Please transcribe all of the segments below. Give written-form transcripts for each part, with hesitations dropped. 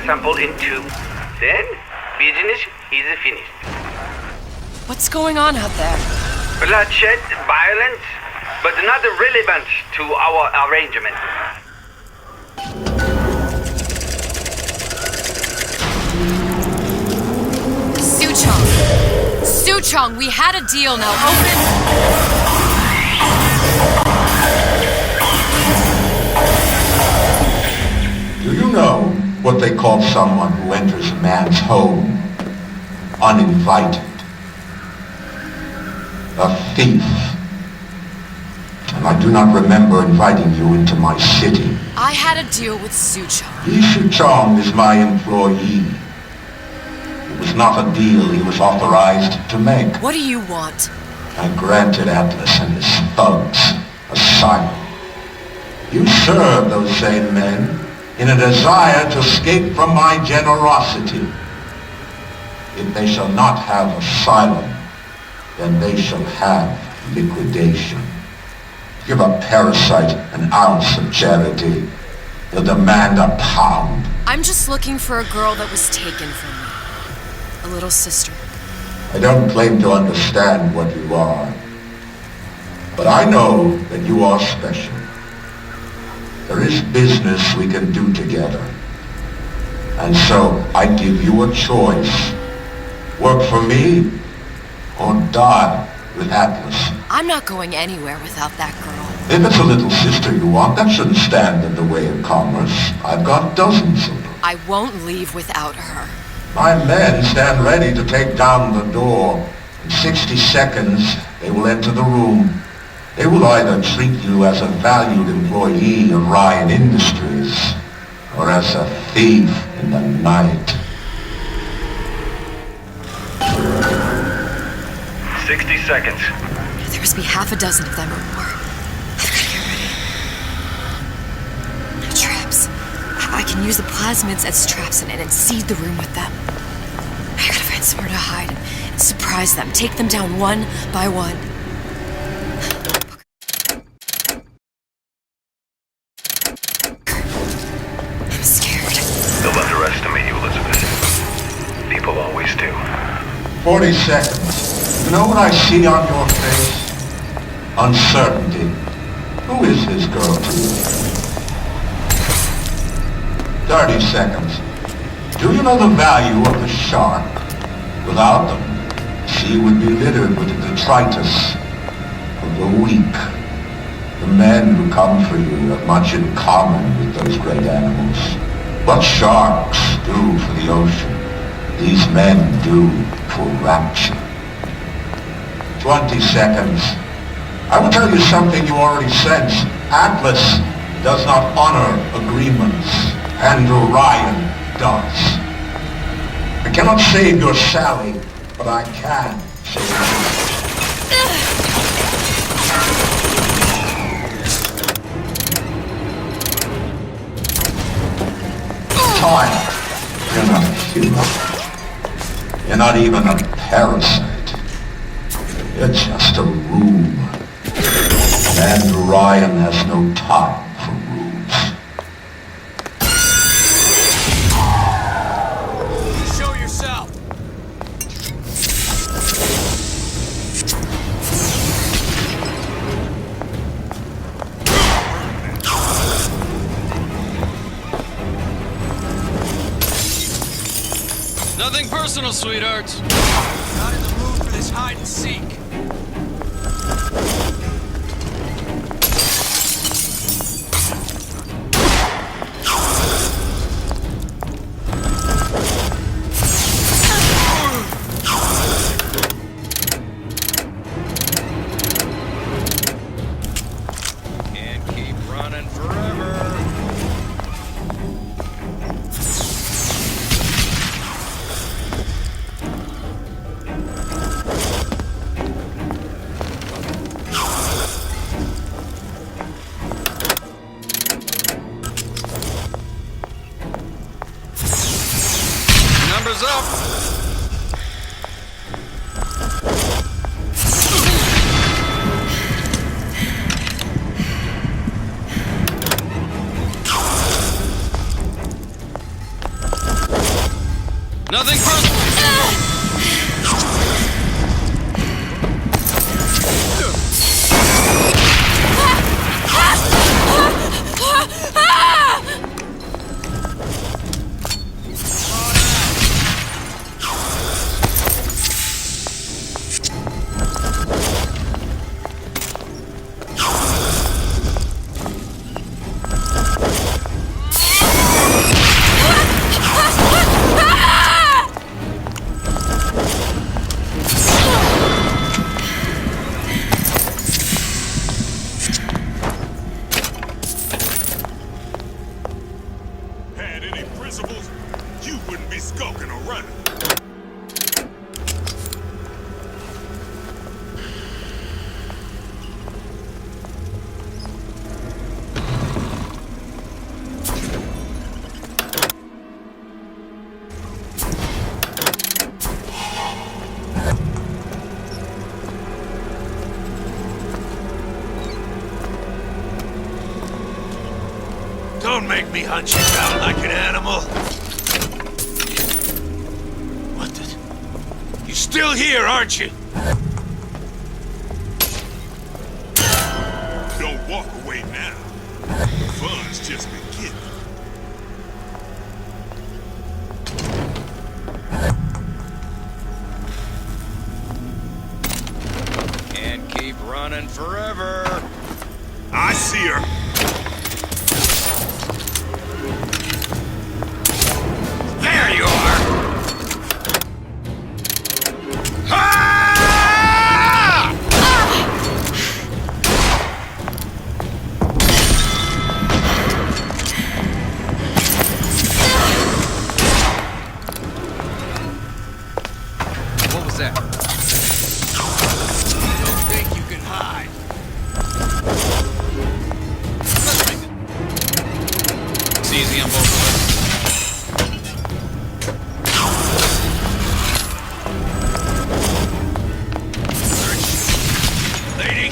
sample in 2. Then, business is finished. What's going on out there? Bloodshed, violence, but not relevant to our arrangement. Suchong, we had a deal, now open... Do you know what they call someone who enters a man's home uninvited? A thief. And I do not remember inviting you into my city. I had a deal with Suchong. Suchong is my employee. It was not a deal he was authorized to make. What do you want? I granted Atlas and his thugs asylum. You serve those same men in a desire to escape from my generosity. If they shall not have asylum, then they shall have liquidation. Give a parasite an ounce of charity, he'll demand a pound. I'm just looking for a girl that was taken from me. A little sister. I don't claim to understand what you are, but I know that you are special. There is business we can do together. And so I give you a choice. Work for me or die with Atlas. I'm not going anywhere without that girl. If it's a little sister you want, that shouldn't stand in the way of commerce. I've got dozens of them. I won't leave without her. My men stand ready to take down the door. In 60 seconds, they will enter the room. They will either treat you as a valued employee of Ryan Industries, or as a thief in the night. 60 seconds. There must be half a dozen of them or more. I've got to get ready. Traps. I can use the plasmids as traps and seed the room with them. I gotta find somewhere to hide and surprise them. Take them down one by one. I'm scared. They'll underestimate you, Elizabeth. People always do. 40 seconds. You know what I see on your face? Uncertainty. Who is this girl to you? 30 seconds. Do you know the value of the shark? Without them, the sea would be littered with the detritus of the weak. The men who come for you have much in common with those great animals. What sharks do for the ocean, these men do for Rapture. 20 seconds. I will tell you something you already sense. Atlas does not honor agreements, and Orion does. I cannot save your Sally, but I can save you. Time. You're not human. You're not even a parasite. You're just a room. And Orion has no time for rooms. Show yourself! Nothing personal, sweethearts. Not in the mood for this hide and seek. Can't keep running forever. Numbers up. Nothing personal. Had any principles, you wouldn't be skulking around. Don't make me hunt you down like an animal. What the... You're still here, aren't you? Don't walk away now. The fun's just beginning. Can't keep running forever. I see her. There you are! What was that? Don't think you can hide. It's easy on both of us. Lady,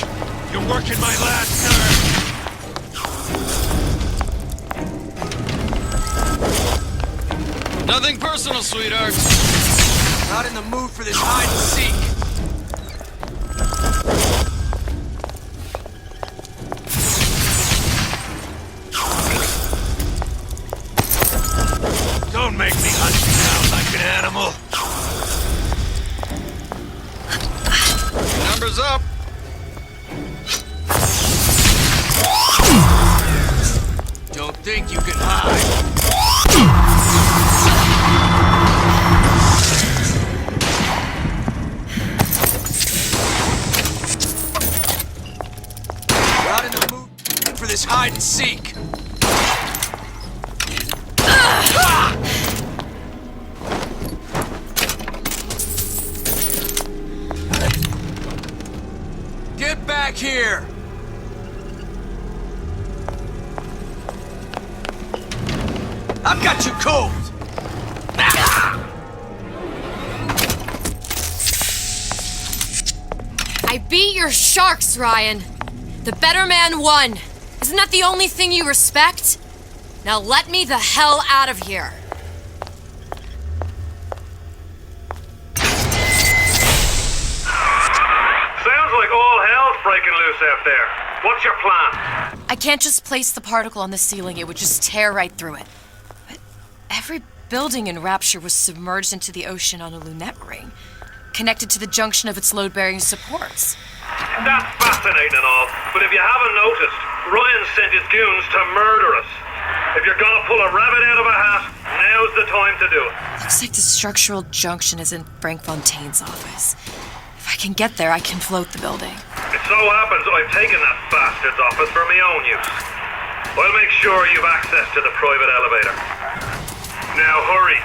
you're working my last nerve. Nothing personal, sweetheart. Not in the mood for this hide and seek. Don't make me hunt you down like an animal. Your number's up. Don't think you can hide. Not in the mood for this hide and seek. Get back here! I've got you cold! I beat your sharks, Ryan. The better man won. Isn't that the only thing you respect? Now let me the hell out of here. Sounds like all hell's breaking loose out there. What's your plan? I can't just place the particle on the ceiling. It would just tear right through it. But every building in Rapture was submerged into the ocean on a lunette ring, connected to the junction of its load-bearing supports. That's fascinating and all, but if you haven't noticed, Ryan sent his goons to murder us. If you're gonna pull a rabbit out of a hat, now's the time to do it. Looks like the structural junction is in Frank Fontaine's office. If I can get there, I can float the building. It so happens I've taken that bastard's office for my own use. I'll make sure you've access to the private elevator. Now hurry.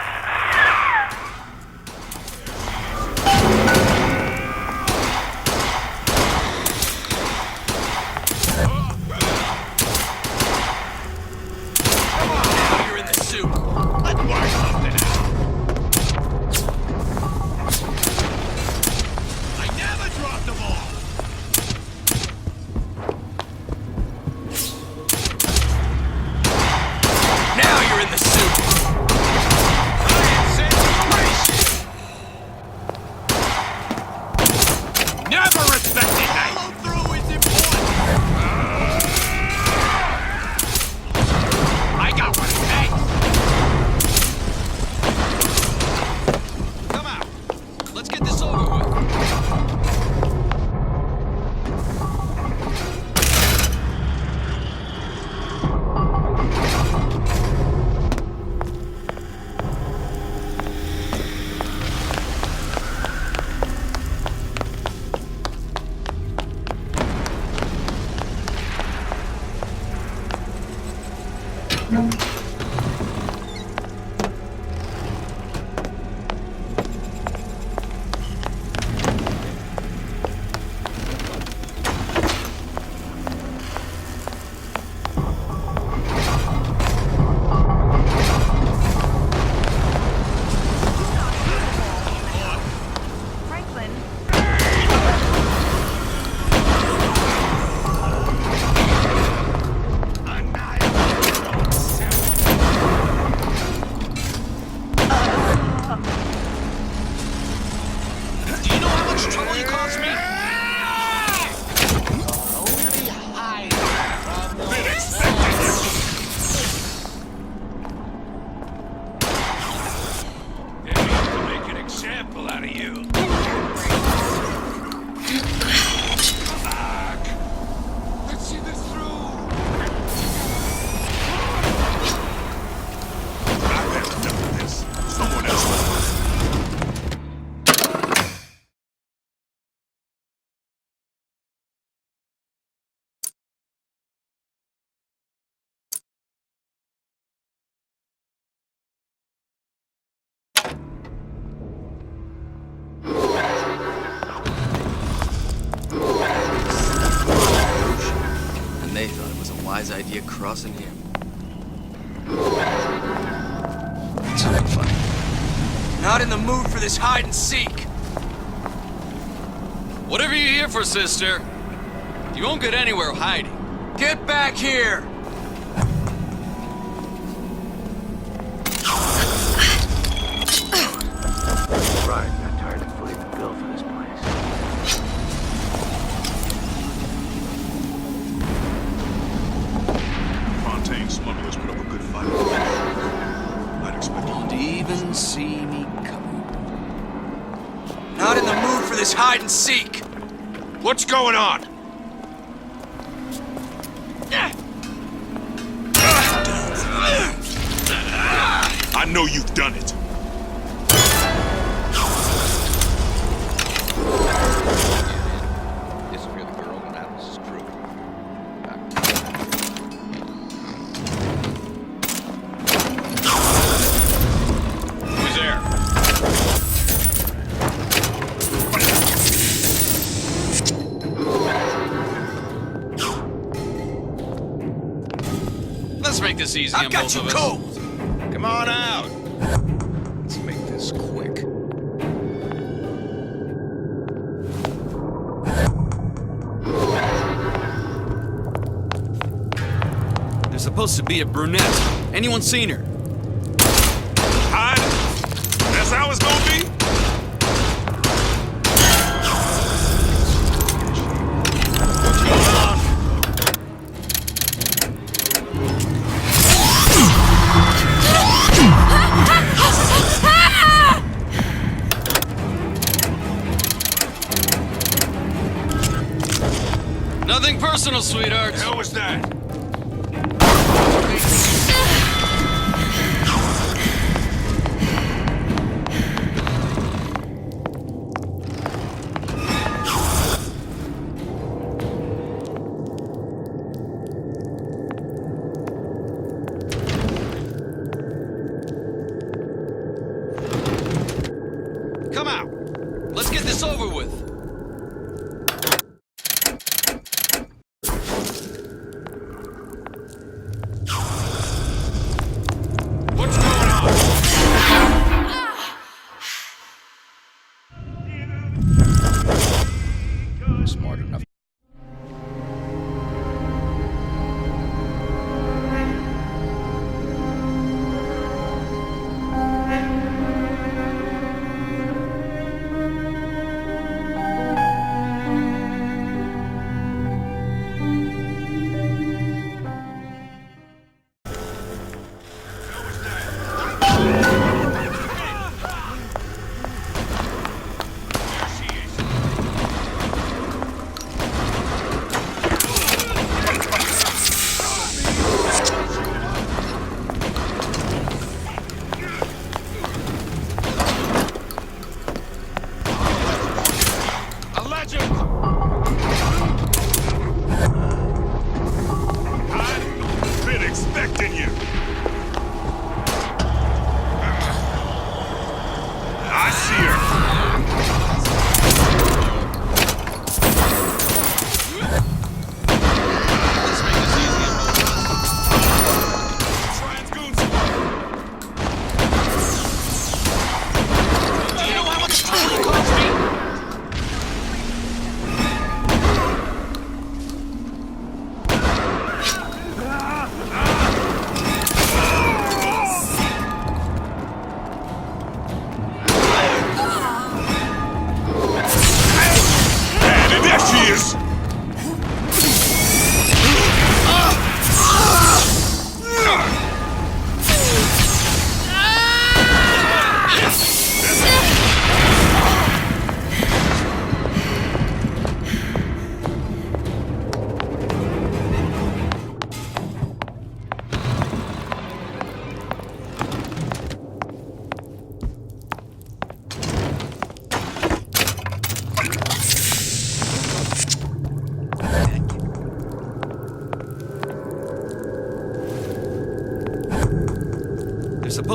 You're in the soup. Let's work something out. I never dropped the ball. Now you're in the soup. of you. Let's see this through. I've had enough of this. Someone else will. And they thought it was a wise idea crossing here. It's not funny. Not in the mood for this hide and seek. Whatever you're here for, sister, you won't get anywhere hiding. Get back here! Brian got tired of footing the bill for this place. Fontaine smugglers put up a good fight. I'd expect Won't even see me coming. Not in the mood for this hide and seek. What's going on? I know you've done it. Disappear the girl and Atlas's crew. Who's there? Let's make this easy on I've got both you of us. cold. Come on out. Let's make this quick. There's supposed to be a brunette. Anyone seen her? Hide? That's how it's gonna be? What's going on? Nothing personal, sweethearts. Hell was that? Come out. Let's get this over with. What's going on? Smart enough.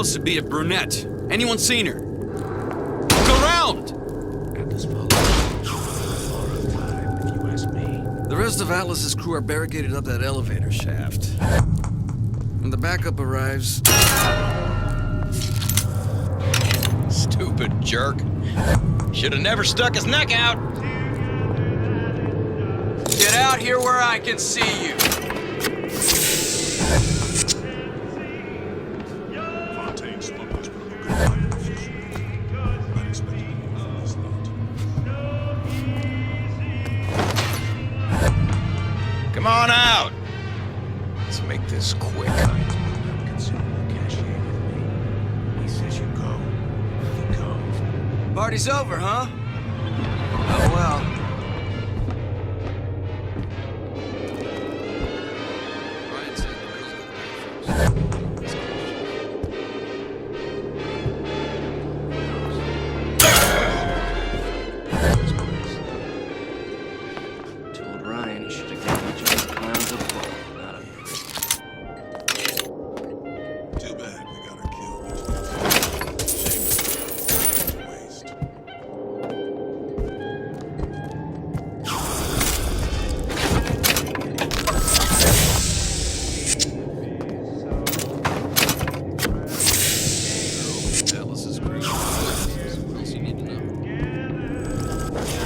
supposed to be a brunette. Anyone seen her? Look around! Atlas follows time, if you ask me. The rest of Atlas's crew are barricaded up that elevator shaft. When the backup arrives... Stupid jerk. Should have never stuck his neck out. Get out here where I can see you. Fontaine smugglers put up a good fight in the fisheries. Not expecting more from this lot. Come on out. Let's make this quick. Considerable cachet with me. He says you go. You go. Party's over, huh? Oh well. Ryan said the girls gotta pay first. Told Ryan he should have given each of these clowns a ball, not a prick. Too bad we gotta kill these things. Shame to waste. Atlas's crew. What else you need to know?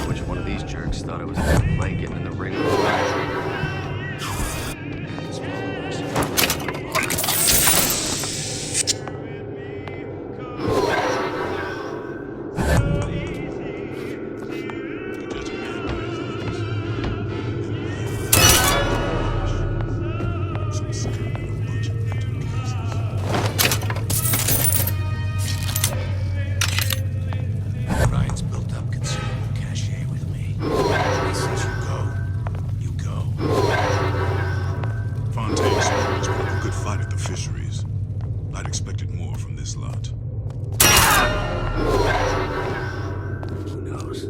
Which one of these jerks thought it was a good play getting in the ring with Rapture? Atlas followers. Just a man some skirt and a bunch of mental cases. Ryan's built up considerable cachet with me. He says you go. You go. Fontaine smugglers put up a good fight at the fisheries. I'd expected more from this lot. Who knows?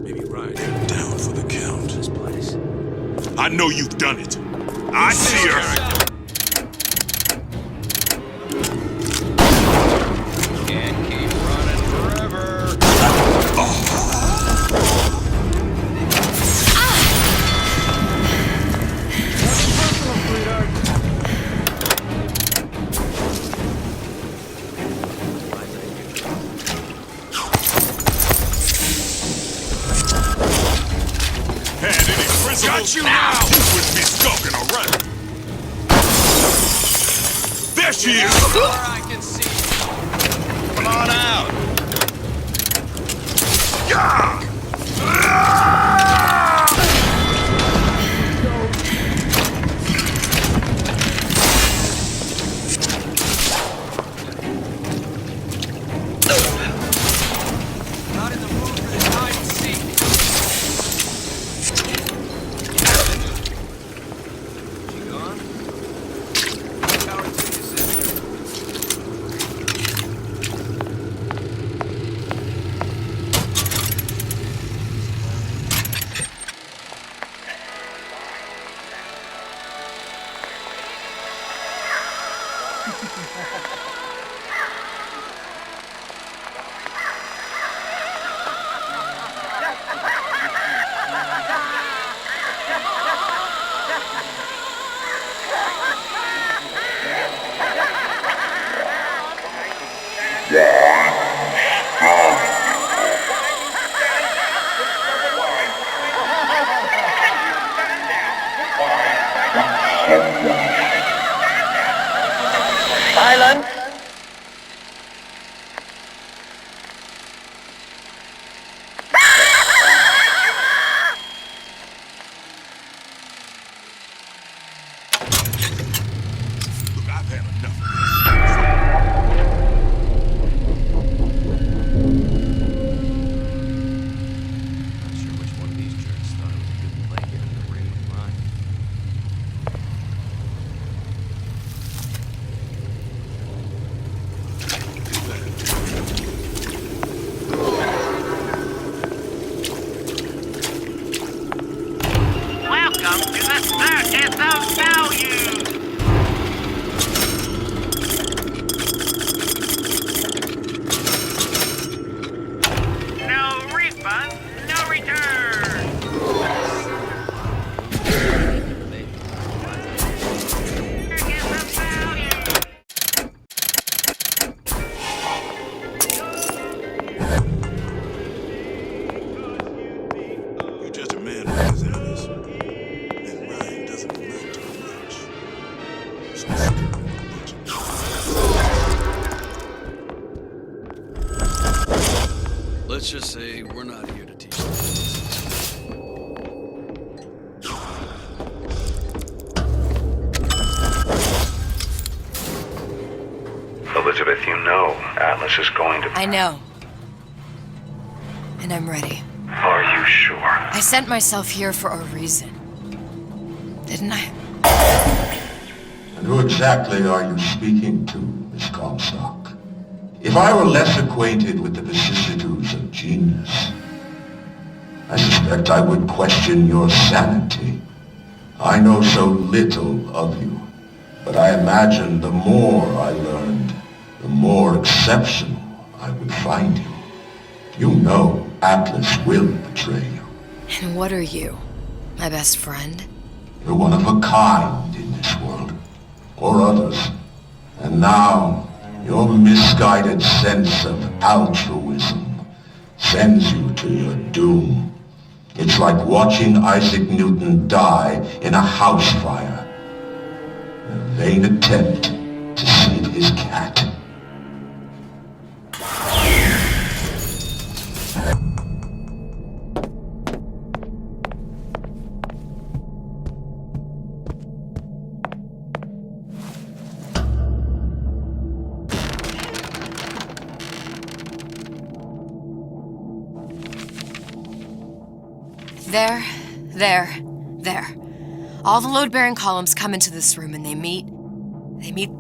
Maybe Ryan Get down for the count. this place. I know you've done it. I see her. Can't keep running forever. Had any principles? Got you now! You wouldn't be skulking around. There she is! Where I can see you. Come on out. Not in the mood for this hide and seek. She gone? Power to you, sister. let's just say we're not here to teach lessons. Elizabeth, you know Atlas is going to... I know. And I'm ready. Are you sure? I sent myself here for a reason. Didn't I? And who exactly are you speaking to, Miss Comstock? If I were less acquainted with the vicissitudes of genius, I suspect I would question your sanity. I know so little of you, but I imagine the more I learned, the more exceptional I would find you. You know Atlas will betray you. And what are you? My best friend? You're one of a kind in this world, or others. And now, your misguided sense of altruism sends you to your doom. It's like watching Isaac Newton die in a house fire, in a vain attempt to save his cat. There. All the load-bearing columns come into this room and they meet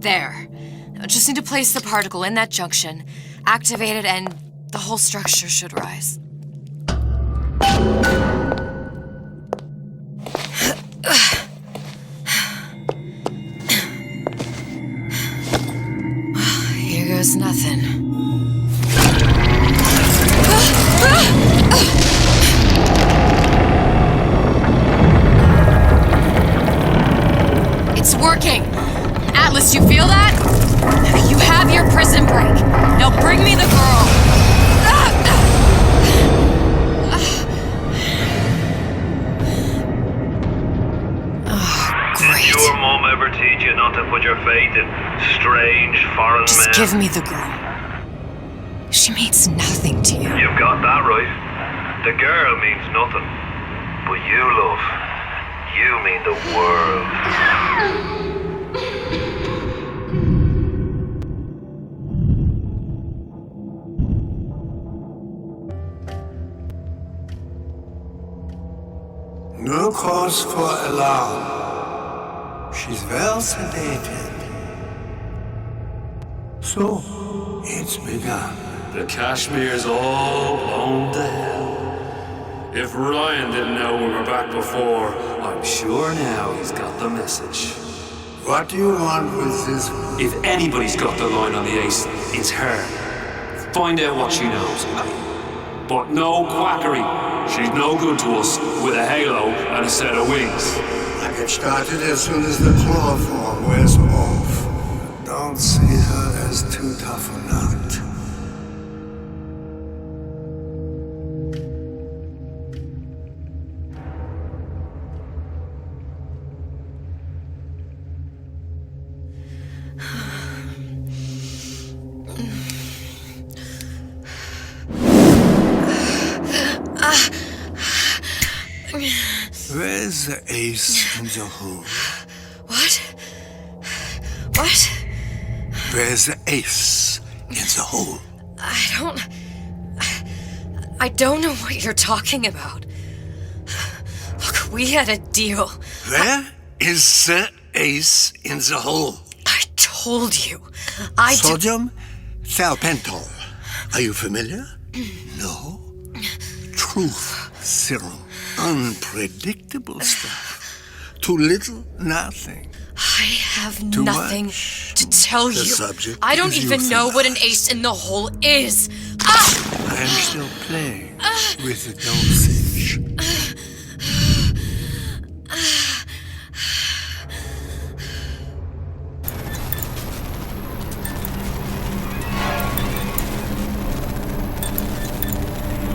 there. I just need to place the particle in that junction, activate it, and the whole structure should rise. Here goes nothing. It's working! Atlas, you feel that? You have your prison break. Now bring me the girl! Oh, great. Did your mom ever teach you not to put your faith in strange foreign men? Just give me the girl. She means nothing to you. You've got that right. The girl means nothing. But you, love, you mean the world. No cause for alarm. She's well sedated. So, it's begun. The Kashmir's all blown to hell. If Ryan didn't know we were back before, I'm sure now he's got the message. What do you want with this? If anybody's got the line on the ace, it's her. Find out what she knows. But no quackery. She's no good to us with a halo and a set of wings. I get started as soon as the chloroform wears off. Don't see her as too tough a nut. Where's the ace in the hole? What? Where's the ace in the hole? I don't know what you're talking about. Look, we had a deal. Where is the ace in the hole? I told you. Sodium thiopental. Are you familiar? No? Truth serum. Unpredictable stuff. Too little, nothing. I have Too nothing much. to tell The you. subject I don't is even know what an euthanized. ace in the hole is. Ah! I am still playing with the dosage.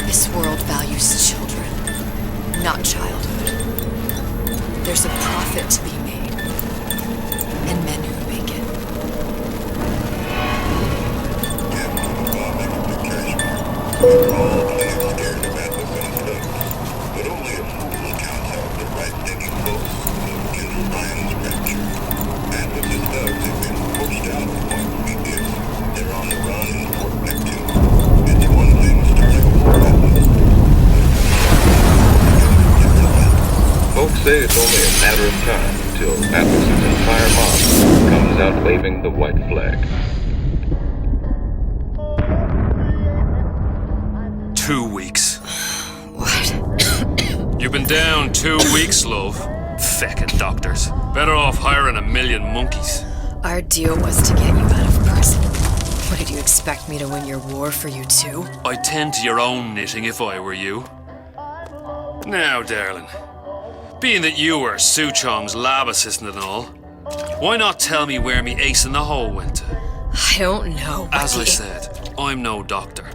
This world values children, not childhood. There's a profit to be made, and men who make it. Get to the bombing of the Kashmir. It's only a matter of time until Atlas's entire mob comes out waving the white flag. 2 weeks. What? You've been down 2 weeks, love. Feckin' doctors. Better off hiring 1,000,000 monkeys. Our deal was to get you out of prison. What, did you expect me to win your war for you too? I'd tend to your own knitting if I were you. Now, darling, being that you were Su Chong's lab assistant and all, why not tell me where me ace in the hole went to? I don't know. As I said, I'm no doctor.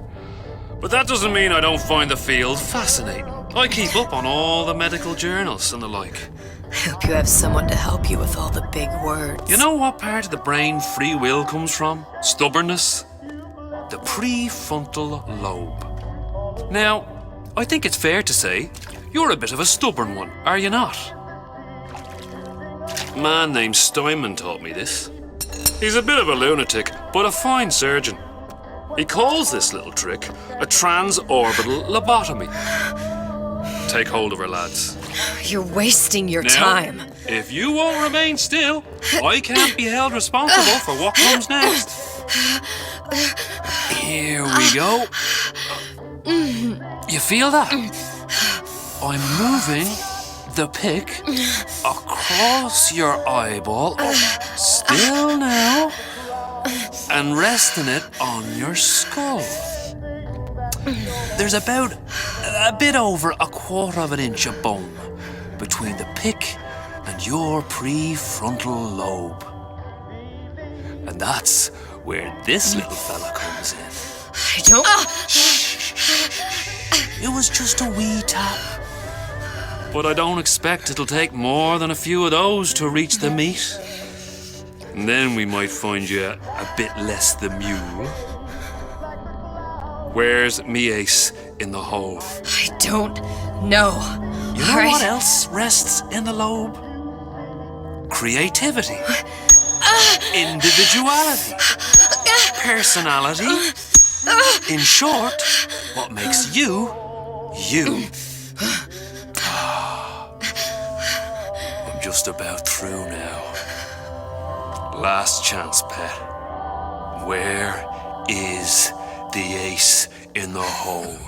But that doesn't mean I don't find the field fascinating. I keep up on all the medical journals and the like. I hope you have someone to help you with all the big words. You know what part of the brain free will comes from? Stubbornness? The prefrontal lobe. Now, I think it's fair to say you're a bit of a stubborn one, are you not? A man named Steinman taught me this. He's a bit of a lunatic, but a fine surgeon. He calls this little trick a transorbital lobotomy. Take hold of her, lads. You're wasting your Now, time. If you won't remain still, I can't be held responsible for what comes next. Here we go. You feel that? I'm moving the pick across your eyeball, still now, and resting it on your skull. There's about a bit over 1/4 inch of bone between the pick and your prefrontal lobe. And that's where this little fella comes in. I don't... It was just a wee tap. But I don't expect it'll take more than a few of those to reach the meat. And then we might find you a bit less the mule. Where's me ace in the hole? I don't know. You know what else rests in the lobe? Creativity. Individuality. Personality. In short, what makes you, you. I'm just about through now. Last chance, pet. Where is the ace in the hole?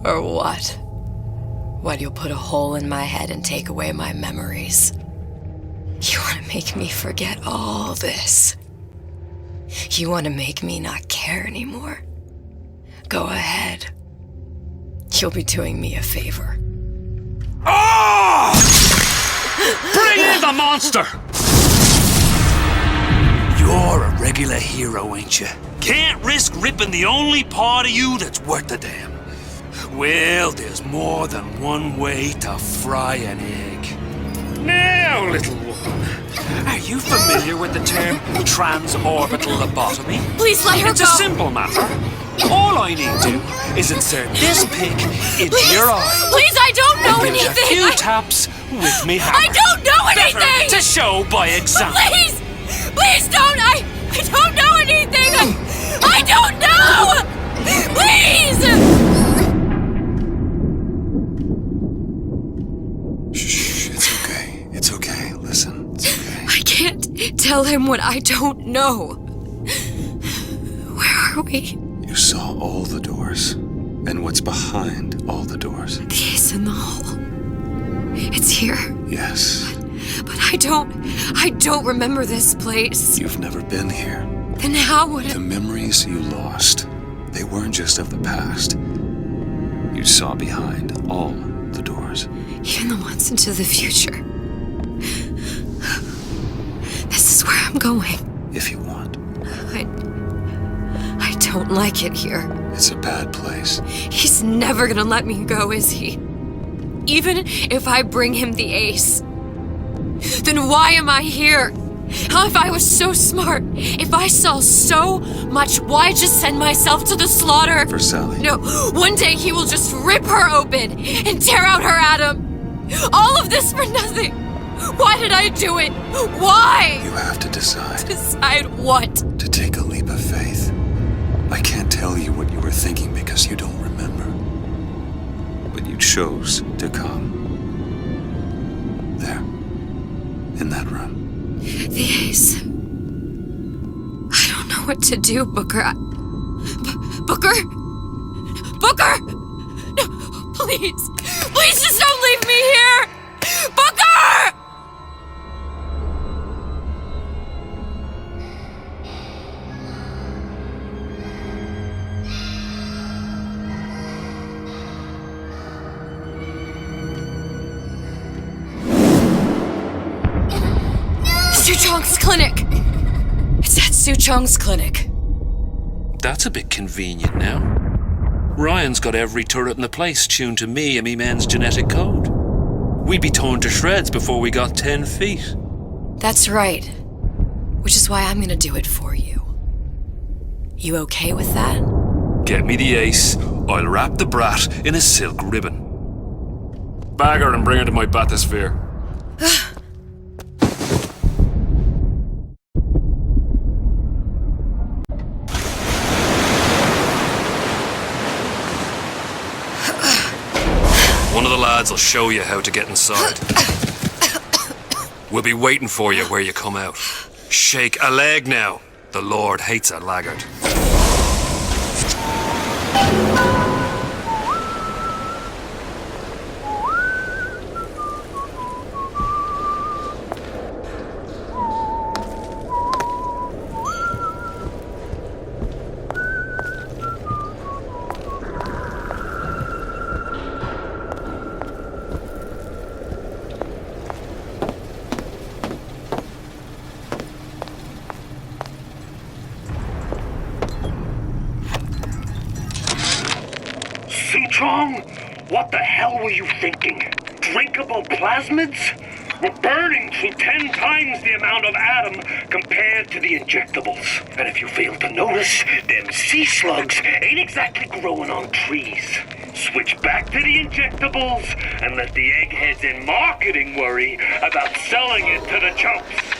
Or what? What, you'll put a hole in my head and take away my memories? You want to make me forget all this? You want to make me not care anymore? Go ahead. You'll be doing me a favor. Oh! Bring in the monster! You're a regular hero, ain't you? Can't risk ripping the only part of you that's worth a damn. Well, there's more than one way to fry an egg. Now, little one, are you familiar with the term transorbital lobotomy? Please let her It's go! a simple matter. All I need to do is insert this pick into your eye. Please, I don't know and give it anything! a few taps with me hammer. I don't know anything! Better to show by example. Please! Please don't! I don't know anything! I don't know! Please! Shh, it's okay. It's okay. Listen, it's okay. I can't tell him what I don't know. Where are we? You saw all the doors. And what's behind all the doors? The ace in the hole. It's here. Yes. But I don't remember this place. You've never been here. Then how would The memories you lost, they weren't just of the past. You saw behind all the doors. Even the ones into the future. This is where I'm going. If you want. I don't like it here. It's a bad place. He's never gonna let me go, is he? Even if I bring him the ace. Then why am I here? How, if I was so smart, if I saw so much, why just send myself to the slaughter? For Sally. No, one day he will just rip her open and tear out her atom. All of this for nothing. Why did I do it? Why? You have to decide. Decide what? To take a leap of faith. I can't tell you what you were thinking because you don't remember. But you chose to come. there. In that room. The Ace. I don't know what to do, Booker. Booker? Booker! No, please. Please just don't leave me here! Booker! Suchong's clinic! It's at Suchong's clinic. That's a bit convenient now. Ryan's got every turret in the place tuned to me and me men's genetic code. We'd be torn to shreds before we got 10 feet. That's right. Which is why I'm gonna do it for you. You okay with that? Get me the Ace, I'll wrap the brat in a silk ribbon. Bag her and bring her to my bathysphere. One of the lads will show you how to get inside. We'll be waiting for you where you come out. Shake a leg now. The Lord hates a laggard. Suchong, what the hell were you thinking? Drinkable plasmids? We're burning through 10 times the amount of atom compared to the injectables. And if you fail to notice, them sea slugs ain't exactly growing on trees. Switch back to the injectables and let the eggheads in marketing worry about selling it to the chumps.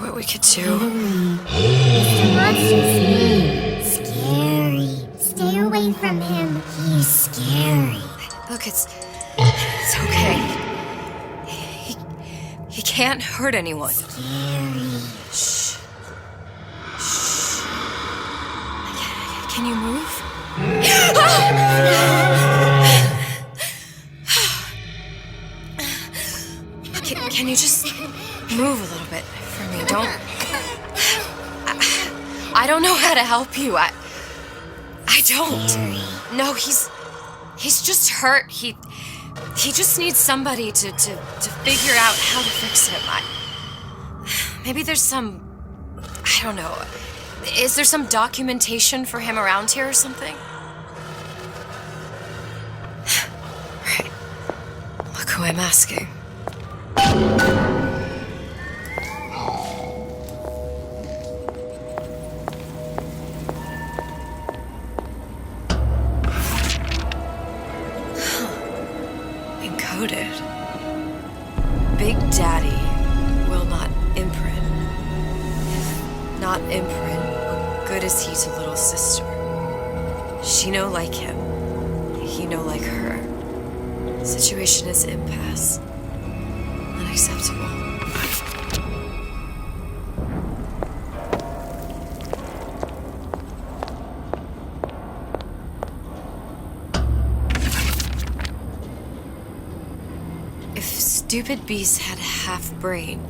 What we could do. Mr. Monster's mean. Scary. Stay away from him. He's scary. Look, it's okay. He can't hurt anyone. Scary. Shh. Shh. Can you move? Can you just move a little bit for me? I don't know how to help you. I don't. Scary. No, he's just hurt. He just needs somebody to figure out how to fix him. Maybe there's some, I don't know. Is there some documentation for him around here or something? Right. Look who I'm asking. Encoded. Big Daddy will not imprint. If not imprint, what good is he to little sister? She no like him. He no like her. Situation is impasse. Unacceptable. If stupid beasts had a half brain,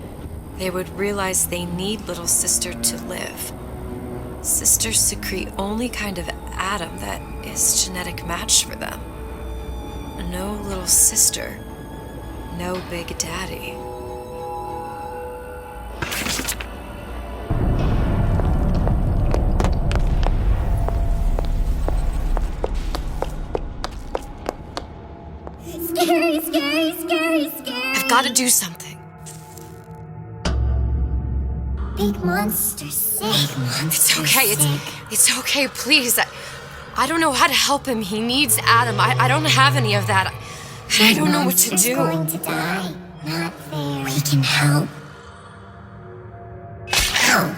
they would realize they need little sister to live. Sisters secrete only kind of atom that is genetic match for them. No little sister, no big daddy. Scary, scary, scary, scary. I've got to do something. Big monster sick. Big monster It's okay. sick. It's okay. Please. I don't know how to help him. He needs Adam. I don't have any of that. I don't know what to Monster's do. going to die. Not fair. We can help. Help.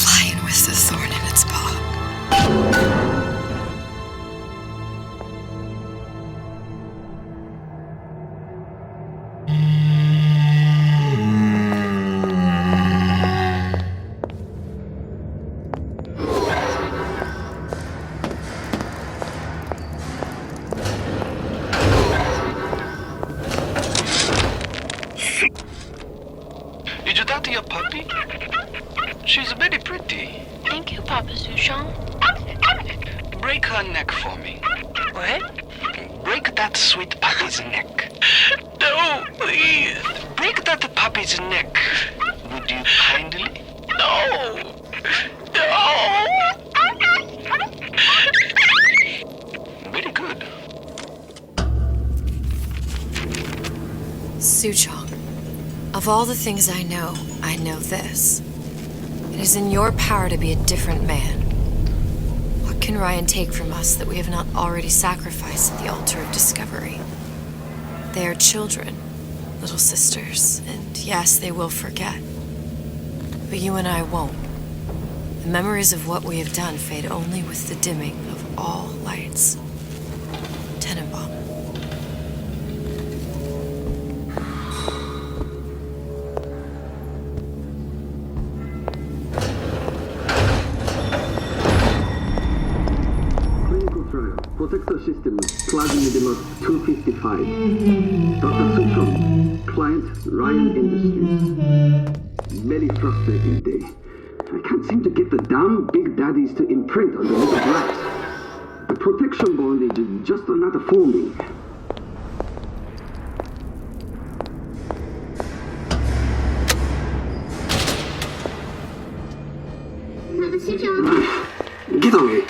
Lion with the thorn in its paw. Did you talk to your puppy? She's very pretty. Thank you, Papa Zushon. Break her neck for me. What? Break that sweet puppy's neck. No, please. Break that puppy's neck. Would you kindly? No. No. Very good. Suchong, of all the things I know this. It is in your power to be a different man. What can Ryan take from us that we have not already sacrificed at the altar of discovery? They are children, little sisters, and yes, they will forget. But you and I won't. The memories of what we have done fade only with the dimming of all lights. Tenenbaum. Protector system, Plasmid 255. Dr. Sutron, client Ryan Industries. Very frustrating day. I can't seem to get the damn big daddies to imprint on the little blacks. The protection bond is just another forming. Get away.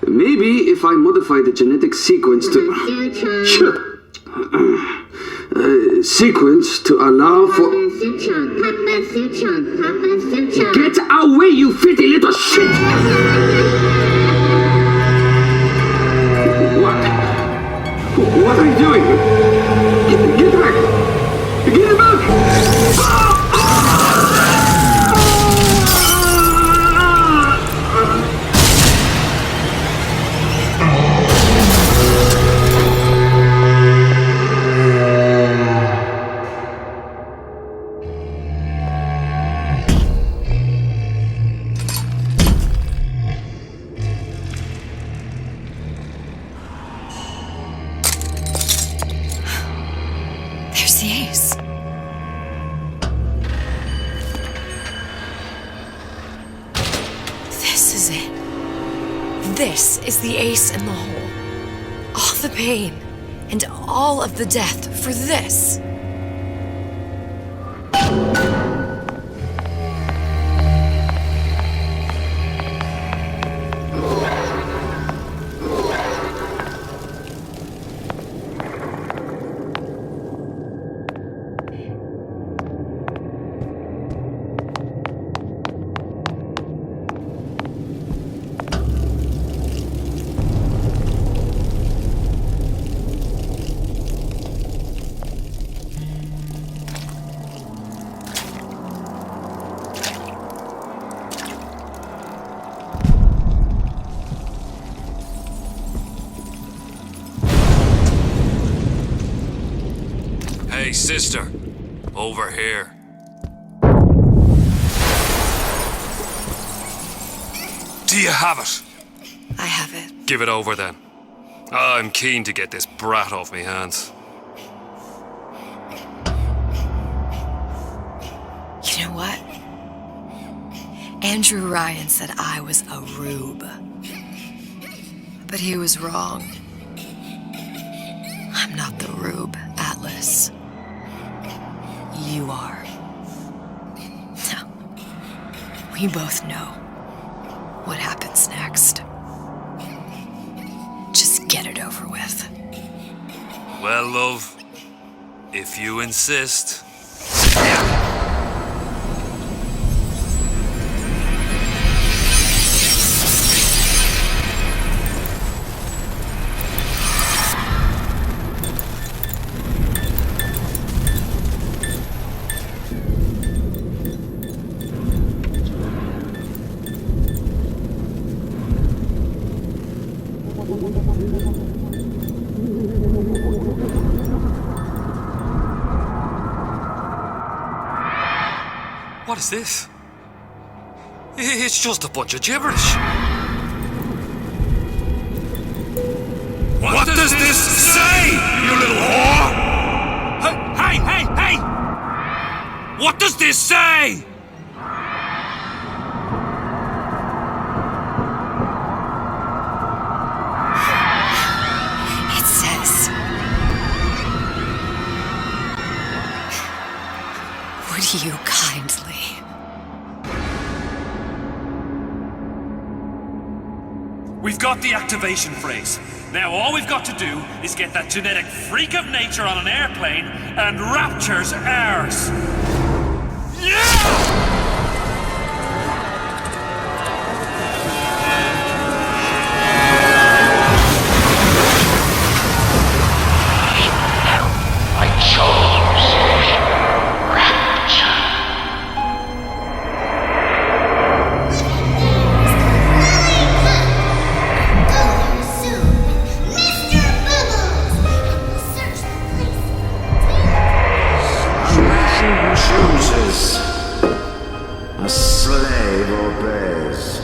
Maybe if I modify the genetic sequence to... Sure. Sequence to allow for... Get away, you filthy little shit! What are you doing? Get back! Get back! There's the ace. This is it. This is the ace in the hole. All the pain and all of the death for this. Hey, sister. Over here. Do you have it? I have it. Give it over then. I'm keen to get this brat off me hands. You know what? Andrew Ryan said I was a rube. But he was wrong. I'm not the rube, Atlas. You are. No. We both know what happens next. Just get it over with. Well, love, if you insist. What is this? It's just a bunch of gibberish. What does this say, you little whore? Hey, hey, hey! What does this say? It says, would you kindly? We've got the activation phrase. Now all we've got to do is get that genetic freak of nature on an airplane, and Rapture's ours. Yeah! I chose Rapture. Chooses. A slave obeys.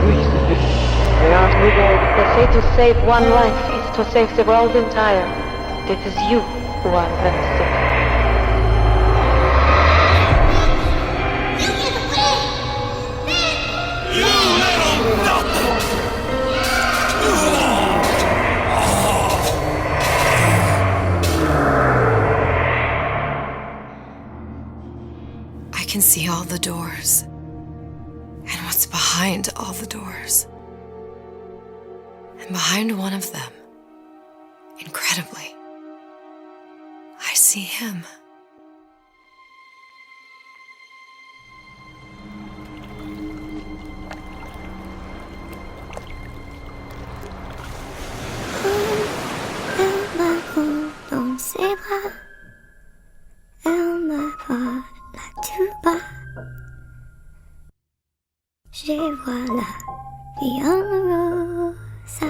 We aren't moving. They say to save one life is to save the world entire. It is you who are the I can see all the doors. And what's behind all the doors. And behind one of them, incredibly, I see him. Dans ses bras, elle me parle tout bas. Je vois la vie en rose.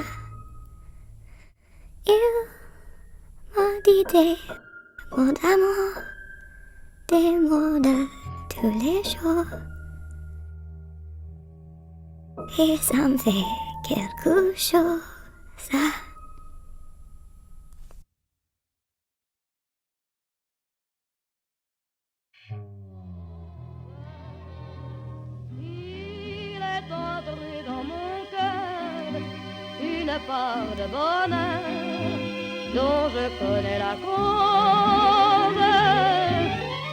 Il m'a dit des mots d'amour, des mots de tous les jours. Et ça me fait quelque chose. Une part de bonheur dont je connais la cause.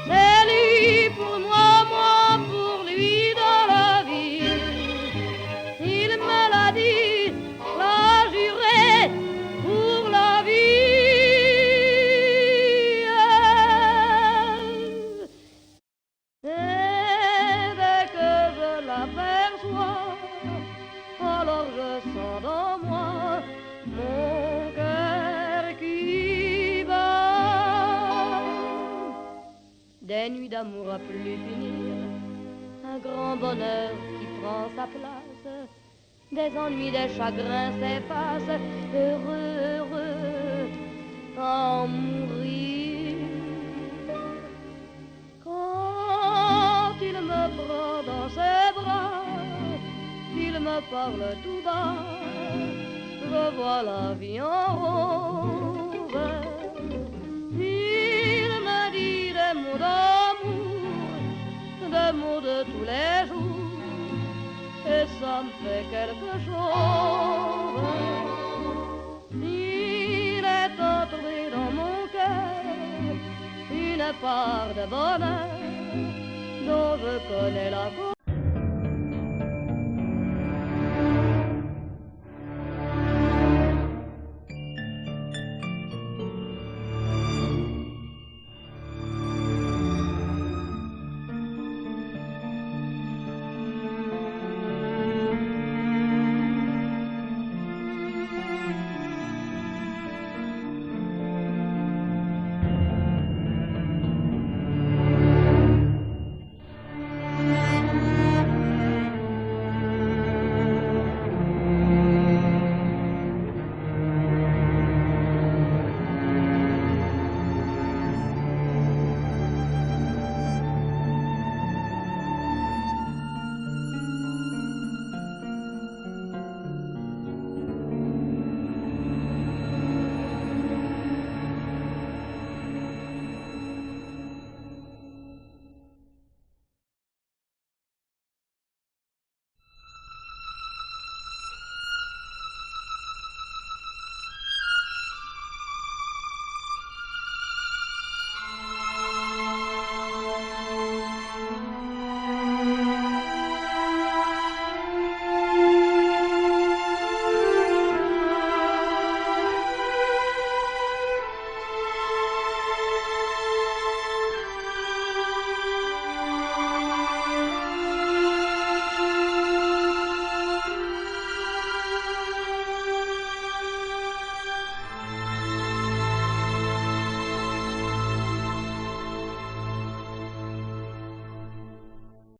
C'est lui pour moi, moi pour lui dans la vie. Il me l'a dit, l'a juré pour la vie. Et dès que je l'aperçois, alors je sens dans moi mon cœur qui bat. Des nuits d'amour à plus finir, un grand bonheur qui prend sa place. Des ennuis, des chagrins s'effacent, heureux, heureux, en mourir. Quand il me prend dans ses bras, il me parle tout bas, je vois la vie en rose. Il me dit des mots d'amour, des mots de tous les jours, et ça me fait quelque chose. Il est entré dans mon cœur une part de bonheur dont je connais la cause.